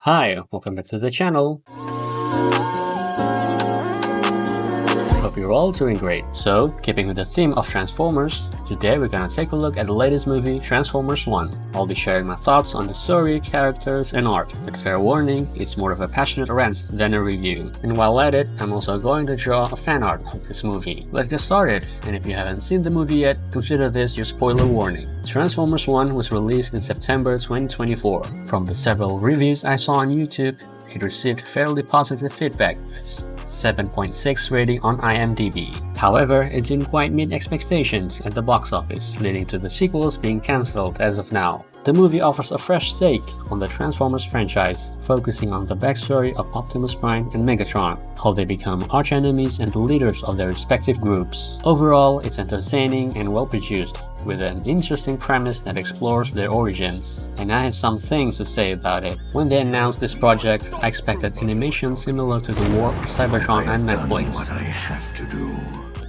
Hi, welcome back to the channel. Hope you're all doing great. So, keeping with the theme of Transformers, today we're gonna take a look at the latest movie, Transformers 1. I'll be sharing my thoughts on the story, characters, and art, but fair warning, it's more of a passionate rant than a review. And while at it, I'm also going to draw a fan art of this movie. Let's get started, and if you haven't seen the movie yet, consider this your spoiler warning. Transformers 1 was released in September 2024. From the several reviews I saw on YouTube, it received fairly positive feedback. 7.6 rating on IMDb. However, it didn't quite meet expectations at the box office, leading to the sequels being cancelled as of now. The movie offers a fresh take on the Transformers franchise, focusing on the backstory of Optimus Prime and Megatron, how they become arch-enemies and the leaders of their respective groups. Overall, it's entertaining and well-produced, with an interesting premise that explores their origins, and I have some things to say about it. When they announced this project, I expected animation similar to the War of Cybertron on Netflix.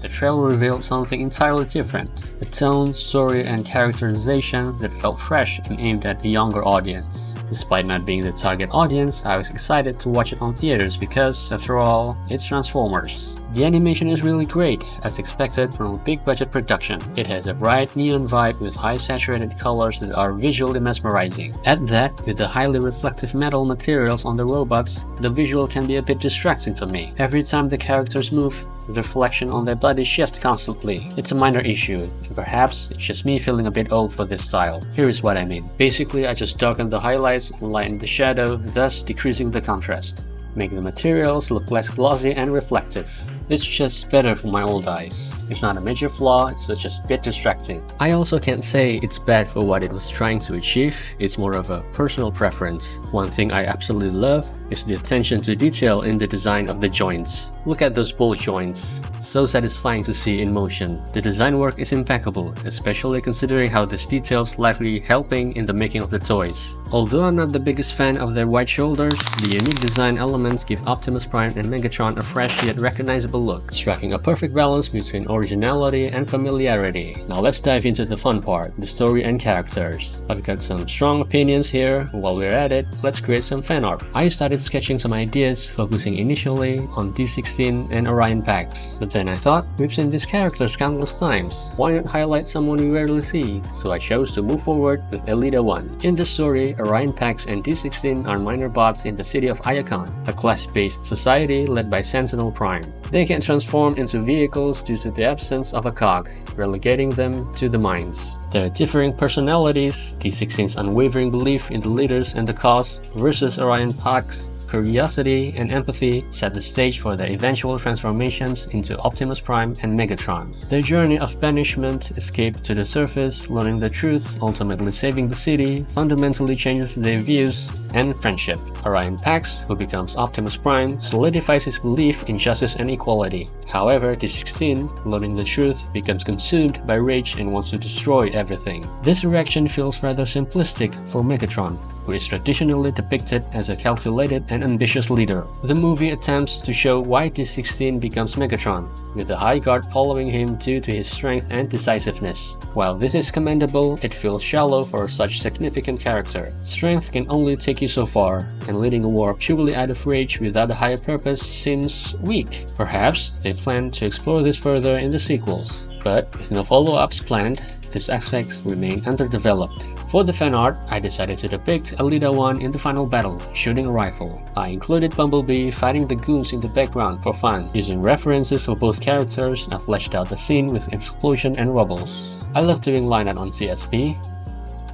The trailer revealed something entirely different, a tone, story, and characterization that felt fresh and aimed at the younger audience. Despite not being the target audience, I was excited to watch it on theaters because, after all, it's Transformers. The animation is really great, as expected from a big budget production. It has a bright neon vibe with high saturated colors that are visually mesmerizing. Add that, with the highly reflective metal materials on the robots, the visual can be a bit distracting for me. Every time the characters move, the reflection on their body shifts constantly. It's a minor issue, and perhaps it's just me feeling a bit old for this style. Here is what I mean. Basically, I just darkened the highlights and lightened the shadow, thus decreasing the contrast, making the materials look less glossy and reflective. It's just better for my old eyes. It's not a major flaw, it's just a bit distracting. I also can't say it's bad for what it was trying to achieve, it's more of a personal preference. One thing I absolutely love is the attention to detail in the design of the joints. Look at those ball joints. So satisfying to see in motion. The design work is impeccable, especially considering how this detail's likely helping in the making of the toys. Although I'm not the biggest fan of their wide shoulders, the unique design elements give Optimus Prime and Megatron a fresh yet recognizable look, striking a perfect balance between originality and familiarity. Now let's dive into the fun part, the story and characters. I've got some strong opinions here. While we're at it, let's create some fan art. I started sketching some ideas, focusing initially on D16 and Orion Pax. But then I thought, we've seen these characters countless times. Why not highlight someone we rarely see? So I chose to move forward with Elita 1. In the story, Orion Pax and D16 are minor bots in the city of Iacon, a class-based society led by Sentinel Prime. They can transform into vehicles due to the absence of a cog, relegating them to the mines. Their differing personalities, D16's unwavering belief in the leaders and the cause, versus Orion Pax's curiosity and empathy, set the stage for their eventual transformations into Optimus Prime and Megatron. Their journey of banishment, escape to the surface, learning the truth, ultimately saving the city, fundamentally changes their views and friendship. Orion Pax, who becomes Optimus Prime, solidifies his belief in justice and equality. However, D16, learning the truth, becomes consumed by rage and wants to destroy everything. This reaction feels rather simplistic for Megatron, who is traditionally depicted as a calculated and ambitious leader. The movie attempts to show why D16 becomes Megatron, with the High Guard following him due to his strength and decisiveness. While this is commendable, it feels shallow for such significant character. Strength can only take you so far, and leading a war purely out of rage without a higher purpose seems weak. Perhaps they plan to explore this further in the sequels, but with no follow-ups planned, these aspects remain underdeveloped. For the fan art, I decided to depict Elita 1 in the final battle, shooting a rifle. I included Bumblebee fighting the goons in the background for fun. Using references for both characters, I fleshed out the scene with explosion and rubbles. I love doing line art on CSP,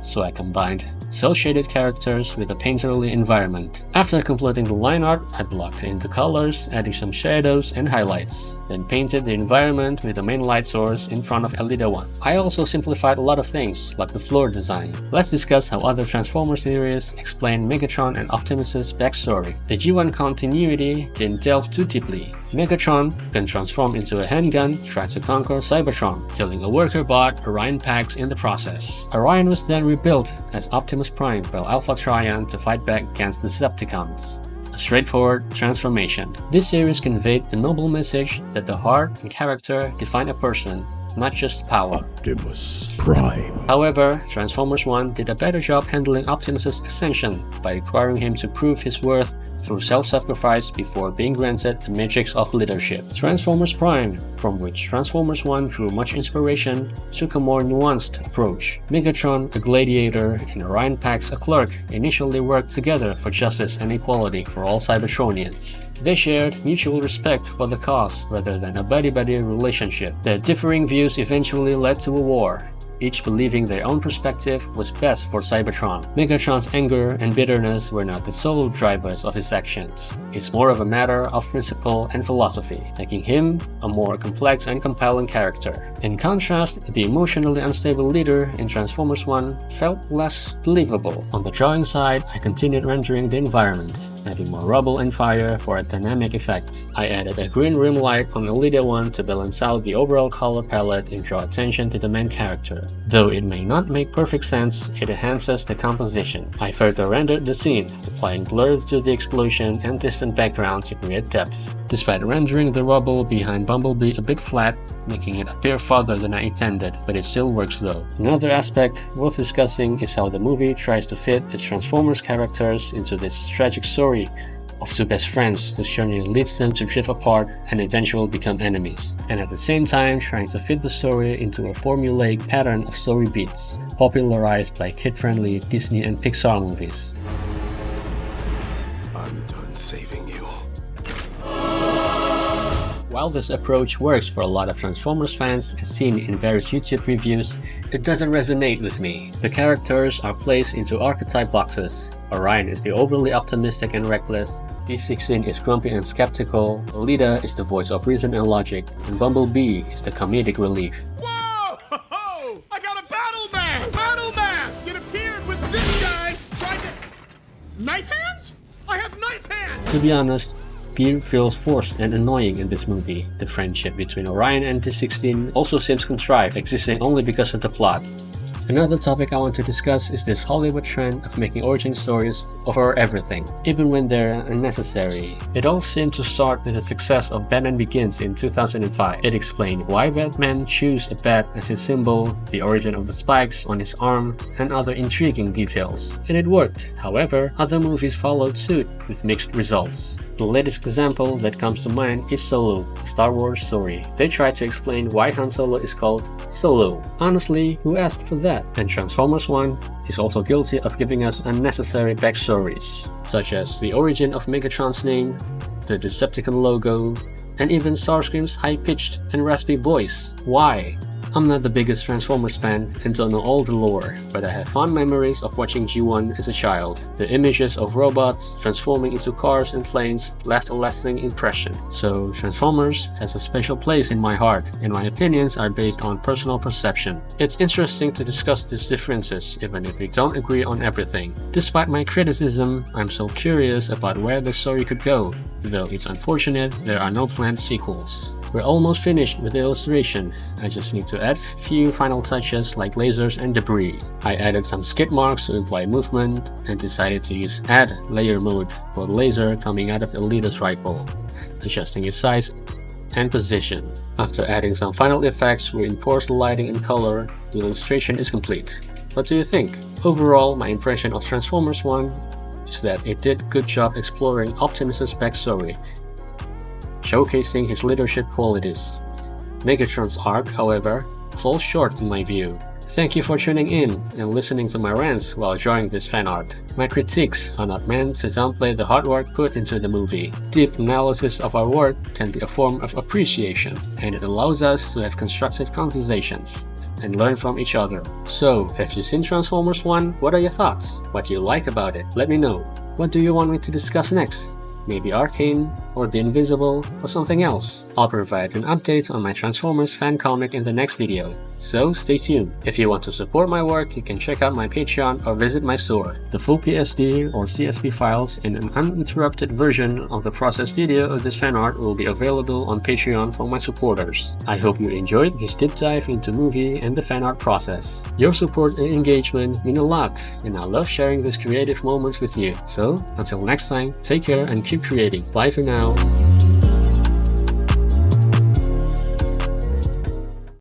so I combined cel-shaded characters with a painterly environment. After completing the line art, I blocked in the colors, adding some shadows and highlights, then painted the environment with the main light source in front of Elita 1. I also simplified a lot of things, like the floor design. Let's discuss how other Transformers series explain Megatron and Optimus's backstory. The G1 continuity didn't delve too deeply. Megatron can transform into a handgun, try to conquer Cybertron, killing a worker bot, Orion Pax, in the process. Orion was then rebuilt as Optimus Prime while Alpha Trion to fight back against the Decepticons. A straightforward transformation. This series conveyed the noble message that the heart and character define a person, not just power. Optimus Prime. However, Transformers 1 did a better job handling Optimus' ascension by requiring him to prove his worth through self-sacrifice before being granted the matrix of leadership. Transformers Prime, from which Transformers 1 drew much inspiration, took a more nuanced approach. Megatron, a gladiator, and Orion Pax, a clerk, initially worked together for justice and equality for all Cybertronians. They shared mutual respect for the cause rather than a buddy-buddy relationship. Their differing views eventually led to a war, each believing their own perspective was best for Cybertron. Megatron's anger and bitterness were not the sole drivers of his actions. It's more of a matter of principle and philosophy, making him a more complex and compelling character. In contrast, the emotionally unstable leader in Transformers 1 felt less believable. On the drawing side, I continued rendering the environment, adding more rubble and fire for a dynamic effect. I added a green rim light on the leader one to balance out the overall color palette and draw attention to the main character. Though it may not make perfect sense, it enhances the composition. I further rendered the scene, applying blur to the explosion and distant background to create depth. Despite rendering the rubble behind Bumblebee a bit flat, making it appear farther than I intended, but it still works though. Another aspect worth discussing is how the movie tries to fit its Transformers characters into this tragic story of two best friends whose journey leads them to drift apart and eventually become enemies, and at the same time trying to fit the story into a formulaic pattern of story beats, popularized by kid-friendly Disney and Pixar movies. I'm done saving you. While this approach works for a lot of Transformers fans, as seen in various YouTube reviews, it doesn't resonate with me. The characters are placed into archetype boxes. Orion is the overly optimistic and reckless, D16 is grumpy and skeptical, Lita is the voice of reason and logic, and Bumblebee is the comedic relief. Whoa! Ho-ho! I got a battle mask! Battle mask! It appeared with this guy trying to... Knife hands? I have knife hands! To be honest, Peter feels forced and annoying in this movie. The friendship between Orion and D16 also seems contrived, existing only because of the plot. Another topic I want to discuss is this Hollywood trend of making origin stories over everything, even when they're unnecessary. It all seemed to start with the success of Batman Begins in 2005. It explained why Batman chose a bat as his symbol, the origin of the spikes on his arm, and other intriguing details. And it worked. However, other movies followed suit with mixed results. The latest example that comes to mind is Solo, a Star Wars story. They tried to explain why Han Solo is called Solo. Honestly, who asked for that? And Transformers 1 is also guilty of giving us unnecessary backstories, such as the origin of Megatron's name, the Decepticon logo, and even Starscream's high-pitched and raspy voice. Why? I'm not the biggest Transformers fan and don't know all the lore, but I have fond memories of watching G1 as a child. The images of robots transforming into cars and planes left a lasting impression. So Transformers has a special place in my heart, and my opinions are based on personal perception. It's interesting to discuss these differences, even if we don't agree on everything. Despite my criticism, I'm still curious about where the story could go, though it's unfortunate there are no planned sequels. We're almost finished with the illustration. I just need to add a few final touches like lasers and debris. I added some skid marks to imply movement and decided to use add layer mode for the laser coming out of the leader's rifle, adjusting its size and position. After adding some final effects to reinforce the lighting and color, the illustration is complete. What do you think? Overall, my impression of Transformers 1 is that it did a good job exploring Optimus' backstory, showcasing his leadership qualities. Megatron's arc, however, falls short in my view. Thank you for tuning in and listening to my rants while drawing this fan art. My critiques are not meant to downplay the hard work put into the movie. Deep analysis of our work can be a form of appreciation, and it allows us to have constructive conversations and learn from each other. So, have you seen Transformers 1? What are your thoughts? What do you like about it? Let me know. What do you want me to discuss next? Maybe Arcane, or The Invisible, or something else. I'll provide an update on my Transformers fan comic in the next video, so stay tuned. If you want to support my work, you can check out my Patreon or visit my store. The full PSD or CSV files in an uninterrupted version of the processed video of this fan art will be available on Patreon for my supporters. I hope you enjoyed this deep dive into movie and the fan art process. Your support and engagement mean a lot, and I love sharing these creative moments with you. So, until next time, take care and keep creating. Bye for now.